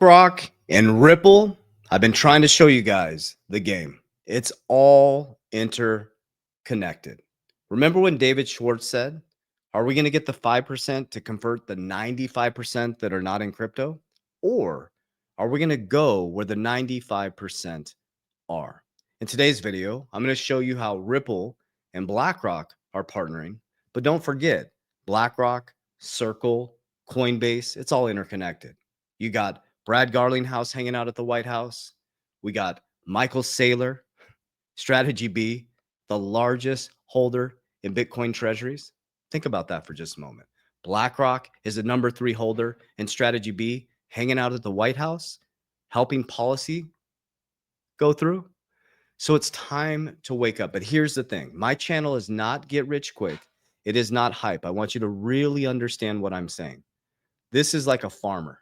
BlackRock and Ripple. I've been trying to show you guys the game. It's all interconnected. Remember when David Schwartz said, are we going to get the 5% to convert the 95% that are not in crypto? Or are we going to go where the 95% are? In today's video, I'm going to show you how Ripple and BlackRock are partnering. But don't forget, BlackRock, Circle, Coinbase, it's all interconnected. You got Brad Garlinghouse hanging out at the White House. We got Michael Saylor, Strategy B, the largest holder in Bitcoin treasuries. Think about that for just a moment. BlackRock is the number 3 holder in Strategy B, hanging out at the White House, helping policy go through. So it's time to wake up. But here's the thing. My channel is not get rich quick. It is not hype. I want you to really understand what I'm saying. This is like a farmer.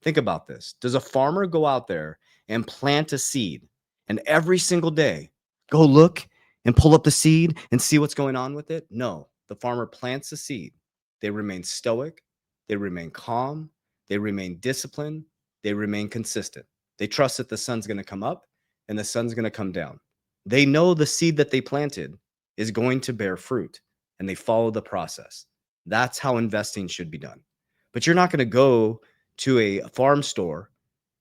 Think about this. Does a farmer go out there and plant a seed and every single day go look and pull up the seed and see what's going on with it? No, the farmer plants a seed. They remain stoic. They remain calm. They remain disciplined. They remain consistent. They trust that the sun's going to come up and the sun's going to come down. They know the seed that they planted is going to bear fruit, and they follow the process. That's how investing should be done. But you're not going to go to a farm store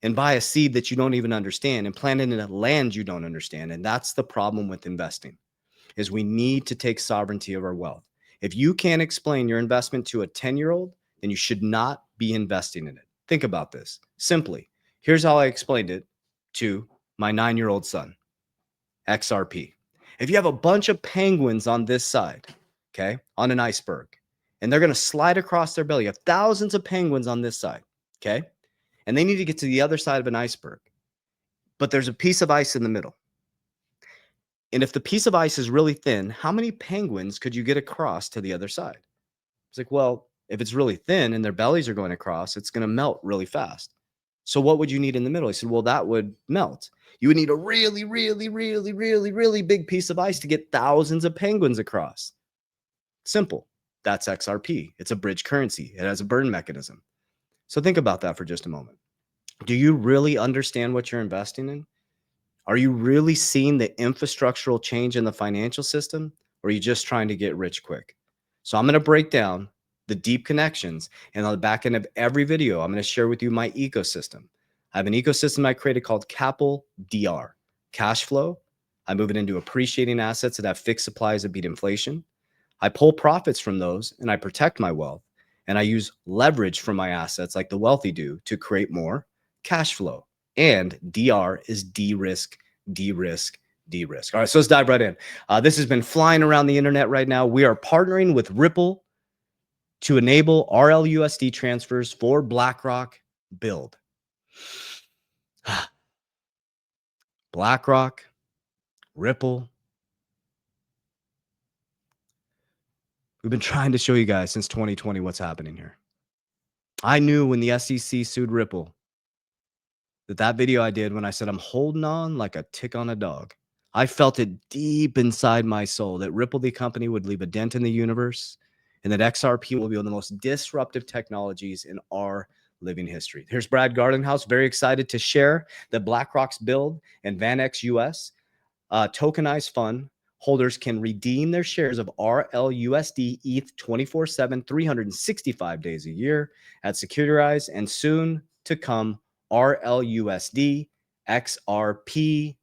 and buy a seed that you don't even understand and plant it in a land you don't understand. And that's the problem with investing, is we need to take sovereignty of our wealth. If you can't explain your investment to a 10-year-old, then you should not be investing in it. Think about this simply. Here's how I explained it to my 9-year-old son, Xrp. If you have a bunch of penguins on this side, okay, on an iceberg, and they're going to slide across their belly, you have thousands of penguins on this side, okay, and they need to get to the other side of an iceberg, but there's a piece of ice in the middle. And if the piece of ice is really thin, how many penguins could you get across to the other side? It's like, well, if it's really thin and their bellies are going across, it's going to melt really fast. So what would you need in the middle? He said, well, that would melt. You would need a really, really, really, really, really big piece of ice to get thousands of penguins across. Simple. That's XRP. It's a bridge currency. It has a burn mechanism. So think about that for just a moment. Do you really understand what you're investing in? Are you really seeing the infrastructural change in the financial system, or are you just trying to get rich quick? So I'm going to break down the deep connections, and on the back end of every video, I'm going to share with you my ecosystem. I have an ecosystem I created called Capital DR, cash flow. I move it into appreciating assets that have fixed supplies that beat inflation. I pull profits from those and I protect my wealth, and I use leverage from my assets like the wealthy do to create more cash flow. And DR is de-risk, de-risk, de-risk. All right, so let's dive right in. This has been flying around the internet right now. We are partnering with Ripple to enable RLUSD transfers for BlackRock build. BlackRock, Ripple. We've been trying to show you guys since 2020 what's happening here. I knew when the SEC sued Ripple that video I did when I said I'm holding on like a tick on a dog. I felt it deep inside my soul that Ripple, the company, would leave a dent in the universe, and that XRP will be one of the most disruptive technologies in our living history. Here's Brad Garlinghouse, very excited to share that BlackRock's build and VanEck US tokenized fund holders can redeem their shares of RLUSD ETH 24/7, 365 days a year at Securitize, and soon to come RLUSD XRPL.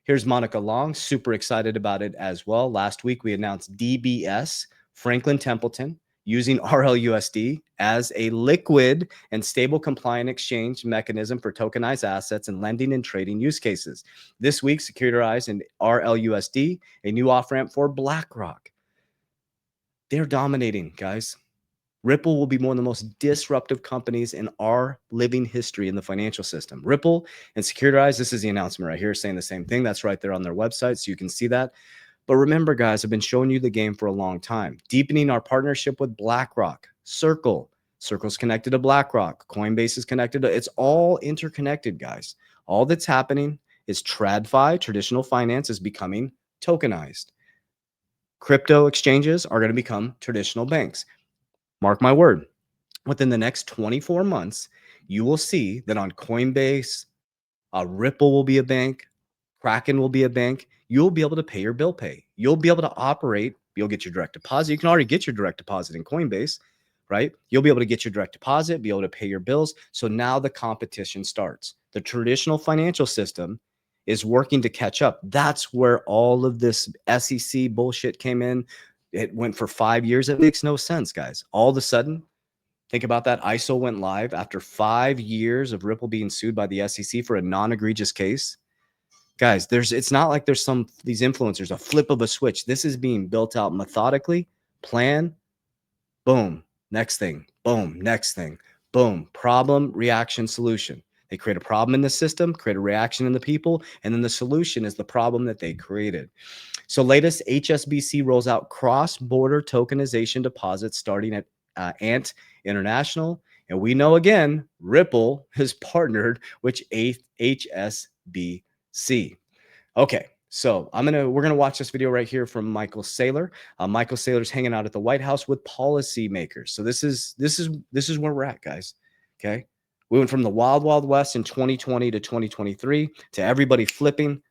Here's Monica Long, super excited about it as well. Last week, we announced DBS, Franklin Templeton, using RLUSD as a liquid and stable compliant exchange mechanism for tokenized assets and lending and trading use cases. This week, Securitize and RLUSD, a new off-ramp for BlackRock. They're dominating, guys. Ripple will be one of the most disruptive companies in our living history in the financial system. Ripple and Securitize, this is the announcement right here saying the same thing. That's right there on their website, so you can see that. But remember, guys, I've been showing you the game for a long time. Deepening our partnership with BlackRock, Circle. Circle's connected to BlackRock. Coinbase is connected to, it's all interconnected, guys. All that's happening is TradFi, traditional finance, is becoming tokenized. Crypto exchanges are going to become traditional banks. Mark my word, within the next 24 months, you will see that on Coinbase, Ripple will be a bank, Kraken will be a bank. You'll be able to pay your bill pay. You'll be able to operate. You'll get your direct deposit. You can already get your direct deposit in Coinbase, right? You'll be able to get your direct deposit, be able to pay your bills. So now the competition starts. The traditional financial system is working to catch up. That's where all of this SEC bullshit came in. It went for 5 years. It makes no sense, guys. All of a sudden, think about that. ISO went live after 5 years of Ripple being sued by the SEC for a non-egregious case. Guys, it's not like there's these influencers, a flip of a switch. This is being built out methodically, plan, boom, next thing, boom, next thing, boom, problem, reaction, solution. They create a problem in the system, create a reaction in the people, and then the solution is the problem that they created. So latest HSBC rolls out cross-border tokenization deposits starting at Ant International. And we know, again, Ripple has partnered with HSBC. Okay, so we're gonna watch this video right here from Michael Saylor. Michael Saylor's hanging out at the White House with policymakers. So this is where we're at, guys. Okay, we went from the wild west in 2020 to 2023 to everybody flipping.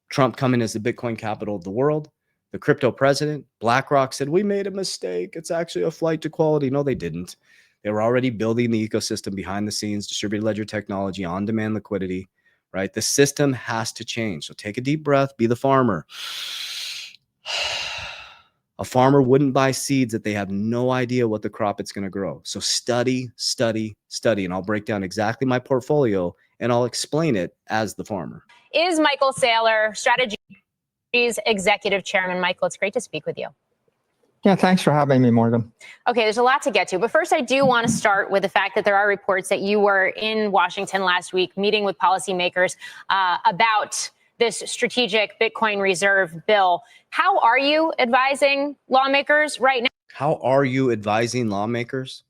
Trump coming as the Bitcoin capital of the world. The crypto president, BlackRock, said we made a mistake. It's actually a flight to quality. No, they didn't. They were already building the ecosystem behind the scenes, distributed ledger technology, on-demand liquidity. Right? The system has to change. So take a deep breath, be the farmer. A farmer wouldn't buy seeds that they have no idea what the crop it's going to grow. So study, study, study. And I'll break down exactly my portfolio and I'll explain it as the farmer. Is Michael Saylor, Strategy's executive chairman. Michael, it's great to speak with you. Yeah, thanks for having me, Morgan. Okay, there's a lot to get to. But first, I do want to start with the fact that there are reports that you were in Washington last week meeting with policymakers about this strategic Bitcoin reserve bill. How are you advising lawmakers right now? How are you advising lawmakers?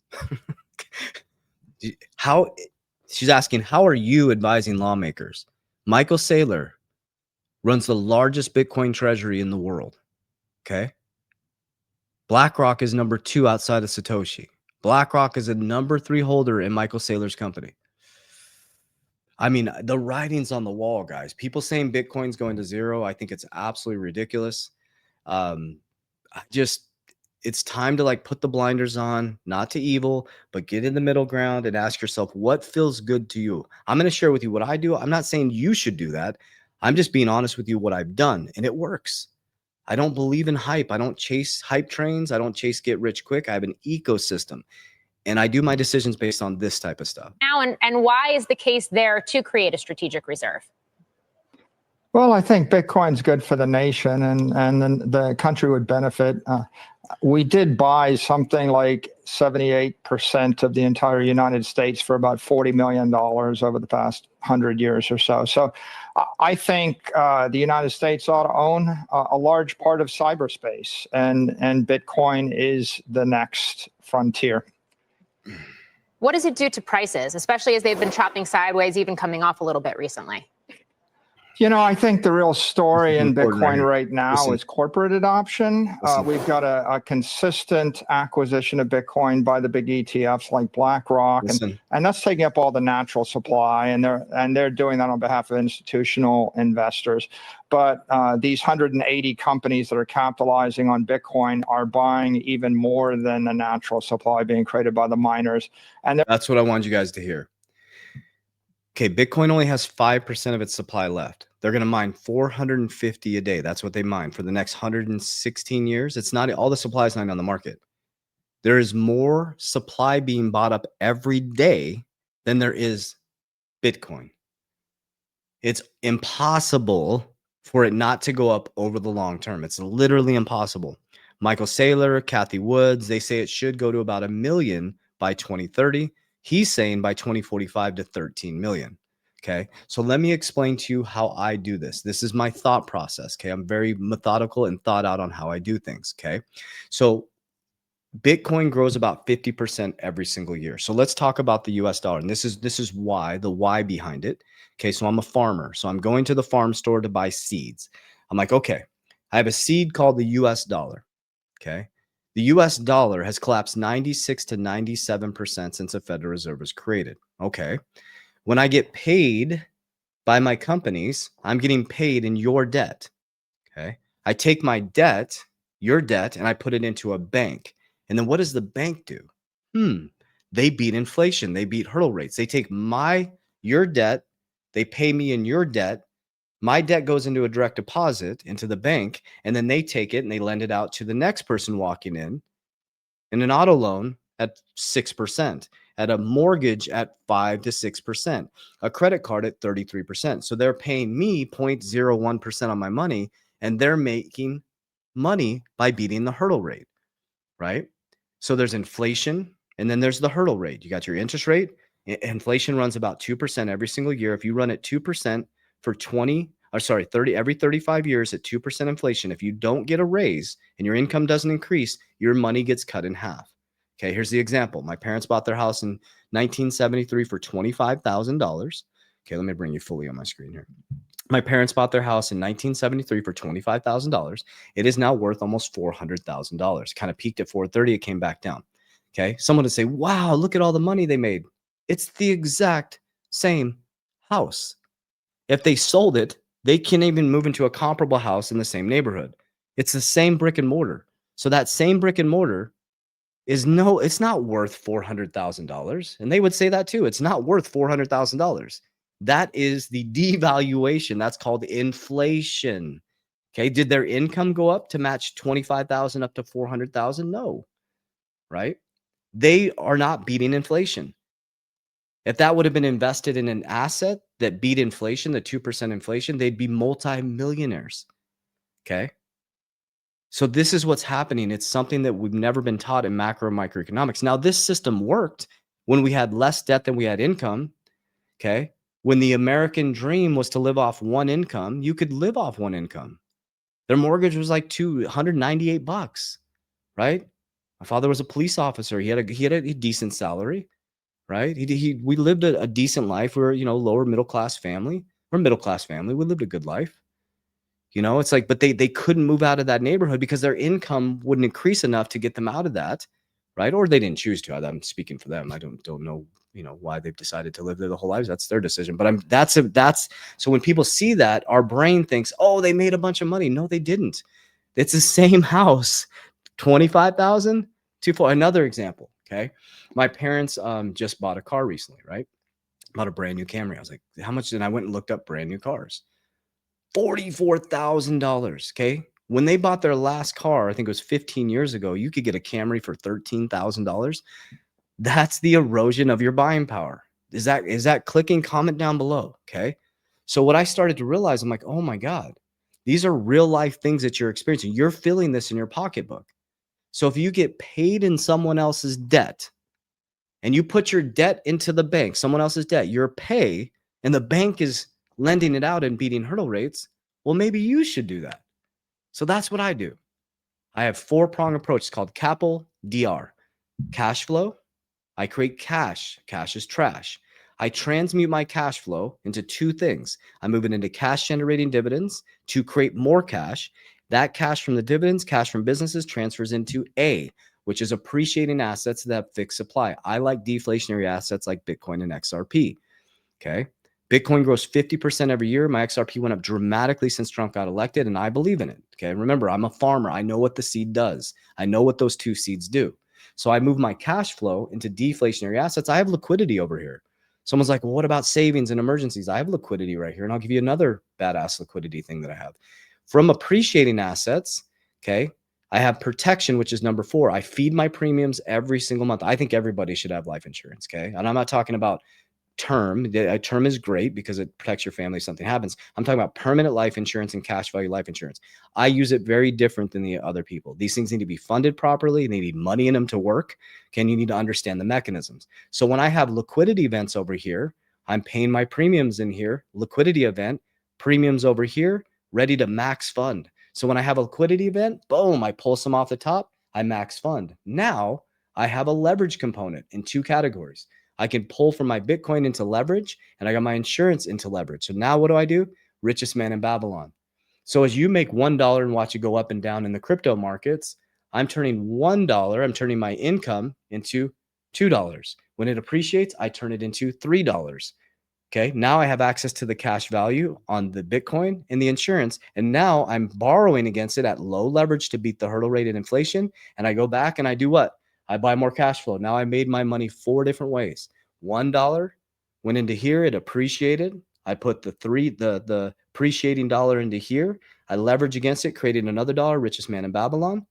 She's asking, how are you advising lawmakers? Michael Saylor runs the largest Bitcoin treasury in the world. Okay. BlackRock is number 2 outside of Satoshi. BlackRock is a number 3 holder in Michael Saylor's company. I mean, the writing's on the wall, guys. People saying Bitcoin's going to zero, I think it's absolutely ridiculous. It's time to like put the blinders on, not to evil, but get in the middle ground and ask yourself, what feels good to you? I'm going to share with you what I do. I'm not saying you should do that. I'm just being honest with you what I've done, and it works. I don't believe in hype. I don't chase hype trains. I don't chase get rich quick. I have an ecosystem, and I do my decisions based on this type of stuff. Now, and why is the case there to create a strategic reserve? Well, I think Bitcoin's good for the nation, and then the country would benefit. We did buy something like 78% of the entire United States for about $40 million over the past 100 years or so. So I think the United States ought to own a large part of cyberspace, and Bitcoin is the next frontier. What does it do to prices, especially as they've been chopping sideways, even coming off a little bit recently? You know, I think the real story in Bitcoin right now is corporate adoption. We've got a consistent acquisition of Bitcoin by the big ETFs like BlackRock, and that's taking up all the natural supply, and they're doing that on behalf of institutional investors. But these 180 companies that are capitalizing on Bitcoin are buying even more than the natural supply being created by the miners. And that's what I wanted you guys to hear. Okay, Bitcoin only has 5% of its supply left. They're going to mine 450 a day. That's what they mine for the next 116 years. It's not all the supply is not on the market. There is more supply being bought up every day than there is Bitcoin. It's impossible for it not to go up over the long term. It's literally impossible. Michael Saylor, Kathy Woods, they say it should go to about 1 million by 2030. He's saying by 2045 to 13 million. Okay. So let me explain to you how I do this. This is my thought process. Okay. I'm very methodical and thought out on how I do things. Okay. So Bitcoin grows about 50% every single year. So let's talk about the US dollar. And this is why, the why behind it. Okay. So I'm a farmer. So I'm going to the farm store to buy seeds. I'm like, okay, I have a seed called the US dollar. Okay. The US dollar has collapsed 96 to 97% since the Federal Reserve was created. Okay. When I get paid by my companies, I'm getting paid in your debt. Okay. I take my debt, your debt, and I put it into a bank. And then what does the bank do? They beat inflation. They beat hurdle rates. They take your debt, they pay me in your debt. My debt goes into a direct deposit into the bank, and then they take it and they lend it out to the next person walking in an auto loan at 6%, at a mortgage at 5 to 6%, a credit card at 33%. So they're paying me 0.01% on my money, and they're making money by beating the hurdle rate, right? So there's inflation, and then there's the hurdle rate. You got your interest rate. Inflation runs about 2% every single year. If you run at 2% for 30 every 35 years at 2% inflation, if you don't get a raise and your income doesn't increase, your money gets cut in half. Okay, here's the example. My parents bought their house in 1973 for $25,000. Okay, let me bring you fully on my screen here. My parents bought their house in 1973 for $25,000. It is now worth almost $400,000. Kind of peaked at 430. It came back down. Okay. Someone would say, wow, look at all the money they made. It's the exact same house. If they sold it, they can't even move into a comparable house in the same neighborhood. It's the same brick and mortar. So that same brick and mortar it's not worth $400,000. And they would say that too. It's not worth $400,000. That is the devaluation. That's called inflation. Okay. Did their income go up to match 25,000 up to 400,000? No. Right. They are not beating inflation. If that would have been invested in an asset that beat inflation, the 2% inflation, they'd be multimillionaires. Okay. So this is what's happening. It's something that we've never been taught in macro and microeconomics. Now, this system worked when we had less debt than we had income. Okay. When the American dream was to live off one income, you could live off one income. Their mortgage was like $298, right? My father was a police officer. He had a decent salary, right? We lived a decent life. We were, lower middle class family. We're a middle class family. We lived a good life. It's like, but they couldn't move out of that neighborhood because their income wouldn't increase enough to get them out of that, right? Or they didn't choose to. I'm speaking for them. I don't know, why they've decided to live there the whole lives. That's their decision. But so when people see that, our brain thinks, oh, they made a bunch of money. No, they didn't. It's the same house, 25,000 for another example. Okay, my parents just bought a car recently, right? Bought a brand new Camry. I was like, how much? And I went and looked up brand new cars. $44,000. Okay. When they bought their last car, I think it was 15 years ago, you could get a Camry for $13,000. That's the erosion of your buying power. Is that clicking? Comment down below. Okay. So what I started to realize, I'm like, oh my God, these are real life things that you're experiencing. You're feeling this in your pocketbook. So if you get paid in someone else's debt and you put your debt into the bank, someone else's debt, your pay, and the bank is lending it out and beating hurdle rates, well, maybe you should do that. So that's what I do. I have 4-prong approach. It's called CAPL DR. Cash flow. I create cash. Cash is trash. I transmute my cash flow into 2 things. I move it into cash generating dividends to create more cash. That cash from the dividends, cash from businesses transfers into A, which is appreciating assets that have fixed supply. I like deflationary assets like Bitcoin and XRP. Okay. Bitcoin grows 50% every year. My XRP went up dramatically since Trump got elected, and I believe in it. Okay. Remember, I'm a farmer. I know what the seed does. I know what those 2 seeds do. So I move my cash flow into deflationary assets. I have liquidity over here. Someone's like, well, what about savings and emergencies? I have liquidity right here. And I'll give you another badass liquidity thing that I have. From appreciating assets, okay, I have protection, which is number 4. I feed my premiums every single month. I think everybody should have life insurance, okay? And I'm not talking about term. A term is great because it protects your family if something happens. I'm talking about permanent life insurance and cash value life insurance. I use it very different than the other people. These things need to be funded properly. They need money in them to work. Okay, you need to understand the mechanisms. So when I have liquidity events over here, I'm paying my premiums in here, liquidity event, premiums over here, ready to max fund. So when I have a liquidity event, boom, I pull some off the top, I max fund. Now I have a leverage component in 2 categories. I can pull from my Bitcoin into leverage, and I got my insurance into leverage. So now what do? Richest man in Babylon. So as you make $1 and watch it go up and down in the crypto markets, I'm turning $1, I'm turning my income into $2. When it appreciates, I turn it into $3. Okay, now I have access to the cash value on the Bitcoin and the insurance. And now I'm borrowing against it at low leverage to beat the hurdle rate and inflation. And I go back and I do what? I buy more cash flow. Now I made my money 4 different ways. $1 went into here, it appreciated. I put the appreciating dollar into here. I leverage against it, created another dollar, richest man in Babylon.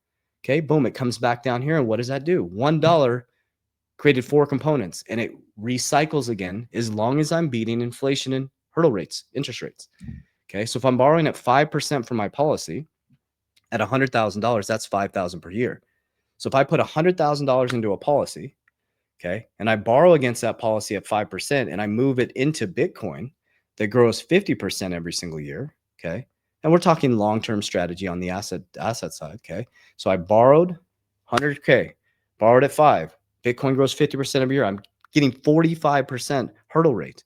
Okay, boom, it comes back down here. And what does that do? $1 created 4 components, and it recycles again as long as I'm beating inflation and hurdle rates, interest rates. Okay, so if I'm borrowing at 5% for my policy at $100,000, that's $5,000 per year. So if I put $100,000 into a policy, okay, and I borrow against that policy at 5%, and I move it into Bitcoin that grows 50% every single year, okay, and we're talking long-term strategy on the asset side, okay. So I borrowed 100K, borrowed at 5. Bitcoin grows 50% every year. I'm getting 45% hurdle rate.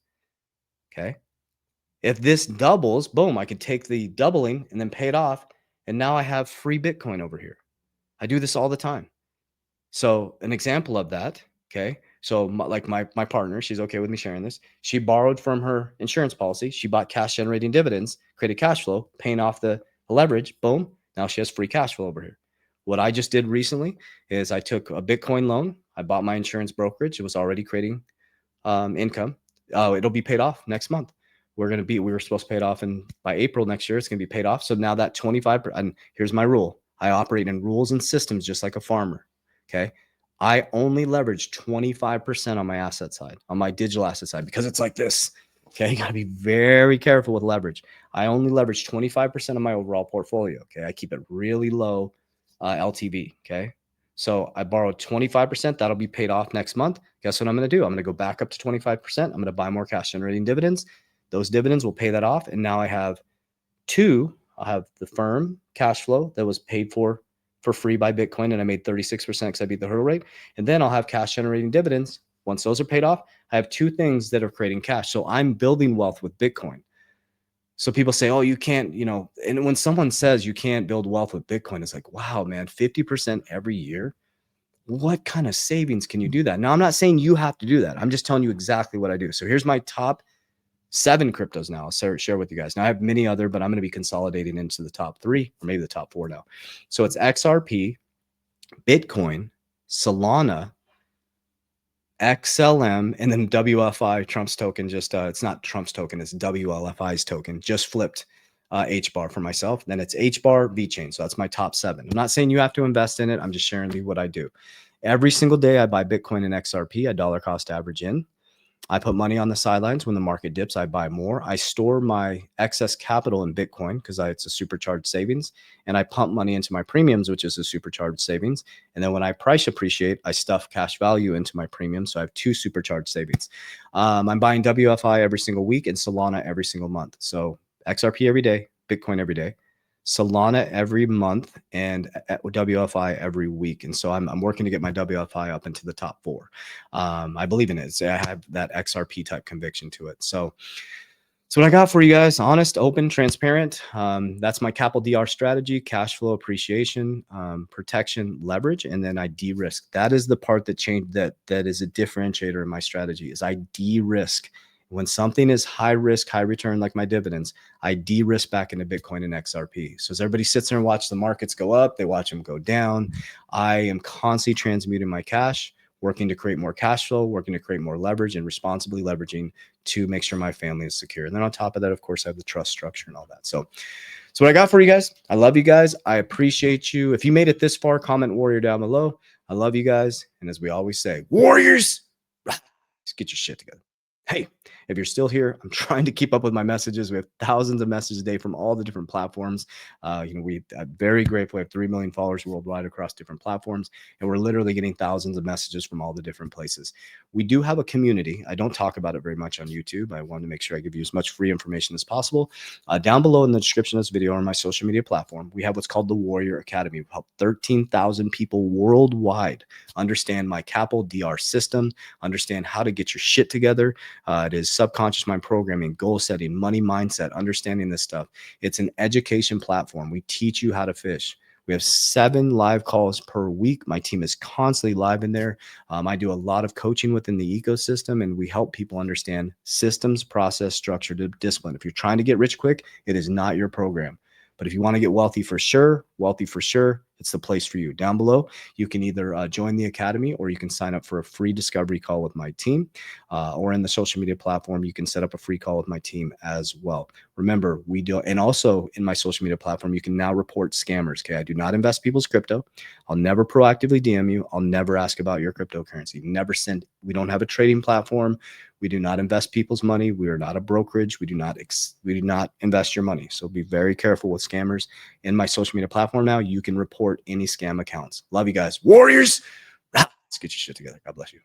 Okay. If this doubles, boom, I could take the doubling and then pay it off. And now I have free Bitcoin over here. I do this all the time. So an example of that. Okay. So my partner, she's okay with me sharing this. She borrowed from her insurance policy. She bought cash generating dividends, created cash flow, paying off the leverage. Boom. Now she has free cash flow over here. What I just did recently is I took a Bitcoin loan. I bought my insurance brokerage. It was already creating income. It'll be paid off next month. We were supposed to pay it off by April next year. It's going to be paid off. So now that 25%, and here's my rule. I operate in rules and systems just like a farmer. Okay. I only leverage 25% on my asset side, on my digital asset side, because it's like this. Okay. You got to be very careful with leverage. I only leverage 25% of my overall portfolio. Okay. I keep it really low LTV. Okay. So I borrowed 25%. That'll be paid off next month. Guess what I'm going to do? I'm going to go back up to 25%. I'm going to buy more cash generating dividends. Those dividends will pay that off. And now I have I'll have the firm cash flow that was paid for free by Bitcoin. And I made 36% because I beat the hurdle rate. And then I'll have cash generating dividends. Once those are paid off, I have 2 things that are creating cash. So I'm building wealth with Bitcoin. So people say, oh, you can't, and when someone says you can't build wealth with Bitcoin, it's like, wow, man, 50% every year. What kind of savings can you do that? Now, I'm not saying you have to do that. I'm just telling you exactly what I do. So here's my top 7 cryptos now. I'll share with you guys. Now I have many other, but I'm going to be consolidating into the top 3 or maybe the top 4 now. So it's XRP, Bitcoin, Solana, XLM, and then WFI, Trump's token. Just it's not Trump's token, it's WLFI's token. Just flipped HBAR for myself. Then it's HBAR, VeChain. So that's my top 7. I'm not saying you have to invest in it. I'm just sharing you what I do. Every single day I buy Bitcoin and XRP. I dollar cost average in. I put money on the sidelines. When the market dips, I buy more. I store my excess capital in Bitcoin because it's a supercharged savings. And I pump money into my premiums, which is a supercharged savings. And then when I price appreciate, I stuff cash value into my premium. So I have 2 supercharged savings. I'm buying WFI every single week and Solana every single month. So XRP every day, Bitcoin every day, Solana every month, and WFI every week. And so I'm working to get my WFI up into the top 4. I believe in it. So I have that XRP type conviction to it. So what I got for you guys: honest, open, transparent. That's my capital DR strategy: cash flow appreciation, protection, leverage, and then I de-risk. That is the part that changed. That is a differentiator in my strategy. Is I de-risk. When something is high risk, high return, like my dividends, I de-risk back into Bitcoin and XRP. So as everybody sits there and watch the markets go up, they watch them go down. I am constantly transmuting my cash, working to create more cash flow, working to create more leverage, and responsibly leveraging to make sure my family is secure. And then on top of that, of course, I have the trust structure and all that. So what I got for you guys. I love you guys. I appreciate you. If you made it this far, comment warrior down below. I love you guys. And as we always say, warriors, just get your shit together. Hey, if you're still here, I'm trying to keep up with my messages. We have thousands of messages a day from all the different platforms. I'm very grateful. We have 3 million followers worldwide across different platforms, and we're literally getting thousands of messages from all the different places. We do have a community. I don't talk about it very much on YouTube. I wanted to make sure I give you as much free information as possible. Down below in the description of this video on my social media platform, we have what's called the Warrior Academy. We've helped 13,000 people worldwide understand my capital DR system, understand how to get your shit together. It is subconscious mind programming, goal setting, money mindset, understanding this stuff. It's an education platform. We teach you how to fish. We have 7 live calls per week. My team is constantly live in there. I do a lot of coaching within the ecosystem, and we help people understand systems, process, structure, discipline. If you're trying to get rich quick, it is not your program. But if you want to get wealthy for sure, it's the place for you. Down below, you can either join the academy or you can sign up for a free discovery call with my team, or in the social media platform, you can set up a free call with my team as well. Remember, we do, and also in my social media platform, you can now report scammers. Okay, I do not invest people's crypto. I'll never proactively DM you. I'll never ask about your cryptocurrency. Never send. We don't have a trading platform. We do not invest people's money. We are not a brokerage. We do not invest your money. So be very careful with scammers. In my social media platform now, you can report any scam accounts. Love you guys. Warriors, let's get your shit together. God bless you.